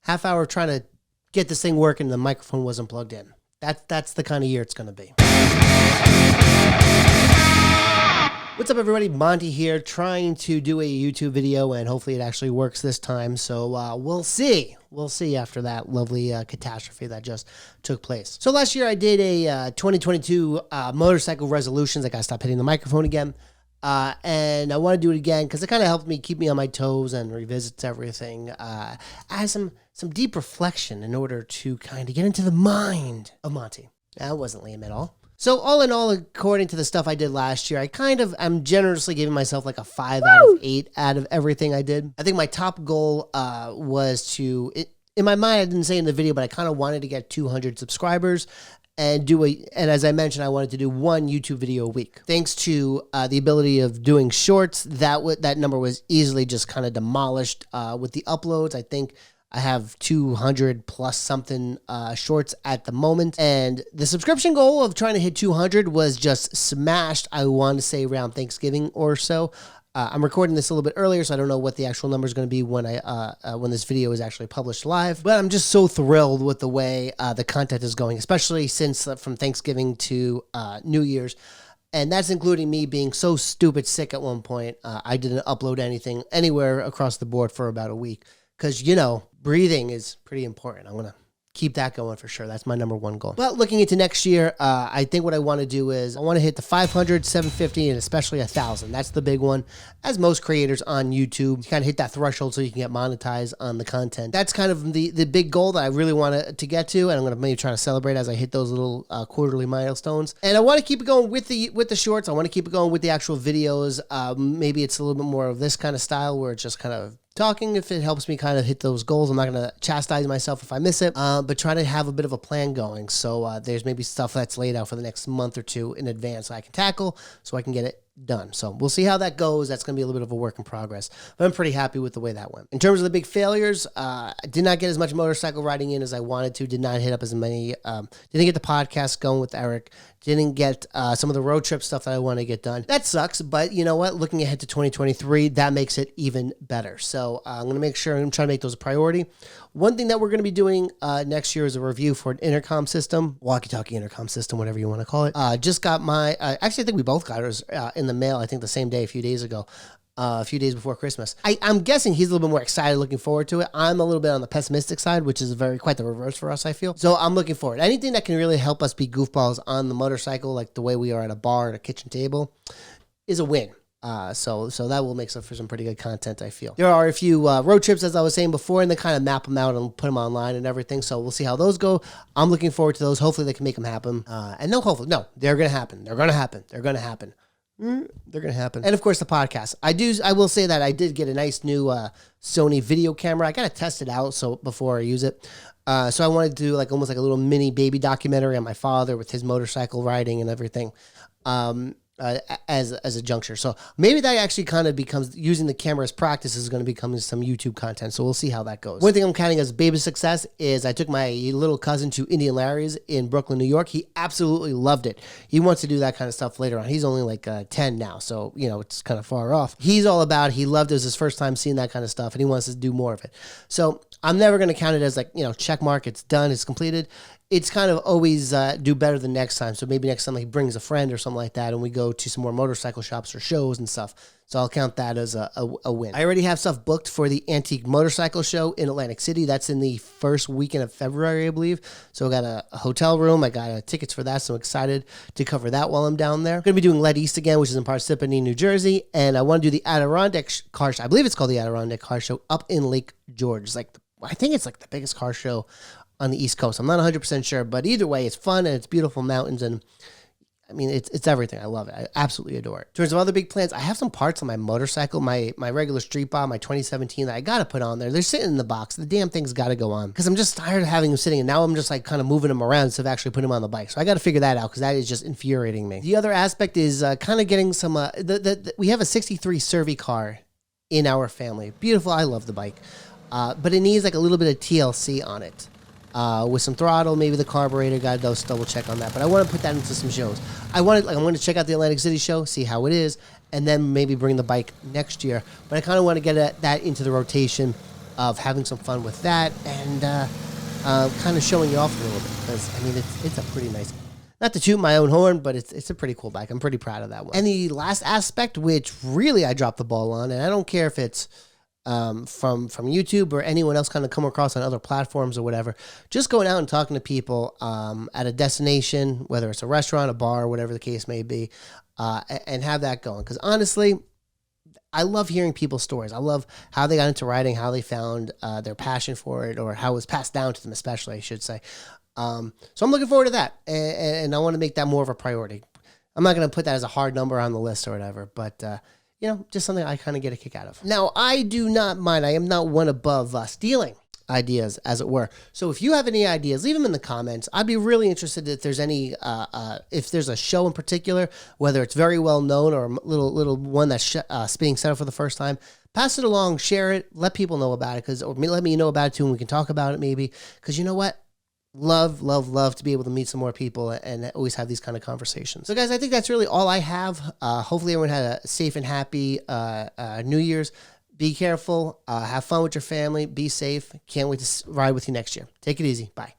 half hour trying to get this thing working and the microphone wasn't plugged in. That's the kind of year it's going to be. What's up, everybody? Monty here, trying to do a YouTube video, and hopefully it actually works this time. So we'll see. We'll see after that lovely catastrophe that just took place. So last year I did a 2022 motorcycle resolutions. I got to stop hitting the microphone again. And I want to do it again because it kind of helped me keep me on my toes and revisits everything. As some deep reflection in order to kind of get into the mind of Monty. That wasn't lame at all. So all in all, according to the stuff I did last year, I'm generously giving myself like a 5 out of 8 out of everything I did. I think my top goal was to, in my mind, I didn't say in the video, but I kind of wanted to get 200 subscribers and and as I mentioned, I wanted to do 1 YouTube video a week. Thanks to the ability of doing shorts, that number was easily just kind of demolished with the uploads. I think I have 200 plus something shorts at the moment. And the subscription goal of trying to hit 200 was just smashed, I want to say around Thanksgiving or so. I'm recording this a little bit earlier, so I don't know what the actual number is going to be when when this video is actually published live. But I'm just so thrilled with the way the content is going, especially since from Thanksgiving to New Year's. And that's including me being so stupid sick at one point. I didn't upload anything anywhere across the board for about a week. Because, you know, breathing is pretty important. I'm going to keep that going for sure. That's my number 1 goal. But looking into next year, I think what I want to do is I want to hit the 500, 750, and especially 1,000. That's the big one. As most creators on YouTube, you kind of hit that threshold so you can get monetized on the content. That's kind of the big goal that I really want to get to, and I'm going to maybe try to celebrate as I hit those little quarterly milestones. And I want to keep it going with the shorts. I want to keep it going with the actual videos. Maybe it's a little bit more of this kind of style where it's just kind of talking if it helps me kind of hit those goals. I'm not going to chastise myself if I miss it, but try to have a bit of a plan going. So there's maybe stuff that's laid out for the next month or 2 in advance I can tackle so I can get it done. So we'll see how that goes. That's going to be a little bit of a work in progress, but I'm pretty happy with the way that went. In terms of the big failures, I did not get as much motorcycle riding in as I wanted to, did not hit up as many, didn't get the podcast going with Eric, didn't get some of the road trip stuff that I want to get done. That sucks, but you know what? Looking ahead to 2023, that makes it even better. So I'm going to make sure I'm trying to make those a priority. One thing that we're going to be doing next year is a review for an intercom system, walkie-talkie intercom system, whatever you want to call it. Just got my, actually I think we both got ours in the mail, I think the same day, a few days ago. A few days before Christmas. I'm guessing he's a little bit more excited, looking forward to it. I'm a little bit on the pessimistic side, which is quite the reverse for us, I feel. So I'm looking forward. Anything that can really help us be goofballs on the motorcycle, like the way we are at a bar at a kitchen table, is a win. So that will make for some pretty good content, I feel. There are a few road trips, as I was saying before, and they kind of map them out and put them online and everything. So we'll see how those go. I'm looking forward to those. Hopefully they can make them happen. No, they're going to happen. They're going to happen. They're going to happen. They're going to happen. And of course, the podcast. I will say that I did get a nice new Sony video camera. I got to test it out before I use it. So I wanted to do almost like a little mini baby documentary on my father with his motorcycle riding and everything. As a juncture. So maybe that actually kind of becomes, using the camera as practice is going to become some YouTube content. So we'll see how that goes. One thing I'm counting as baby success is I took my little cousin to Indian Larry's in Brooklyn, New York. He absolutely loved it. He wants to do that kind of stuff later on. He's only like 10 now, so it's kind of far off. He's all about it. He loved it. It was his first time seeing that kind of stuff, and he wants to do more of it. So I'm never going to count it as check mark, it's done, it's completed. It's kind of always do better the next time. So maybe next time he brings a friend or something like that and we go to some more motorcycle shops or shows and stuff. So I'll count that as a win. I already have stuff booked for the Antique Motorcycle Show in Atlantic City. That's in the first weekend of February, I believe. So I got a hotel room. I got tickets for that. So I'm excited to cover that while I'm down there. I'm going to be doing Let East again, which is in Parsippany, New Jersey. And I want to do the Adirondack Car Show. I believe it's called the Adirondack Car Show up in Lake George. I think it's like the biggest car show on the East Coast. I'm not 100% sure, but either way, it's fun and it's beautiful mountains, and I mean, it's everything. I love it. I absolutely adore it. In terms of other big plans, I have some parts on my motorcycle, my regular Street Bob, my 2017 that I got to put on there. They're sitting in the box. The damn thing's got to go on because I'm just tired of having them sitting, and now I'm just kind of moving them around instead of actually putting them on the bike. So I got to figure that out because that is just infuriating me. The other aspect is kind of getting some, we have a 63 Survey car in our family. Beautiful. I love the bike. But it needs a little bit of TLC on it. With some throttle, maybe the carburetor, got to double check on that. But I want to put that into some shows. I want to check out the Atlantic City show, see how it is, and then maybe bring the bike next year. But I kind of want to get that into the rotation of having some fun with that and kind of showing you off a little bit. Because, I mean, it's a pretty nice, not to toot my own horn, but it's a pretty cool bike. I'm pretty proud of that one. And the last aspect, which really I dropped the ball on, and I don't care if it's from YouTube or anyone else kind of come across on other platforms or whatever, just going out and talking to people at a destination, whether it's a restaurant, a bar, whatever the case may be, and have that going. Because honestly, I love hearing people's stories. I love how they got into riding, how they found their passion for it, or how it was passed down to them, especially, I should say. So I'm looking forward to that, and I want to make that more of a priority. I'm not going to put that as a hard number on the list or whatever, but you know, just something I kind of get a kick out of. Now, I do not mind. I am not one above stealing ideas, as it were. So if you have any ideas, leave them in the comments. I'd be really interested if there's any, if there's a show in particular, whether it's very well known or a little one that's being set up for the first time. Pass it along, share it, let people know about it, or let me know about it too, and we can talk about it maybe. Because you know what? Love to be able to meet some more people and always have these kind of conversations. So guys, I think that's really all I have. Hopefully everyone had a safe and happy New Year's. Be careful. Have fun with your family. Be safe. Can't wait to ride with you next year. Take it easy. Bye.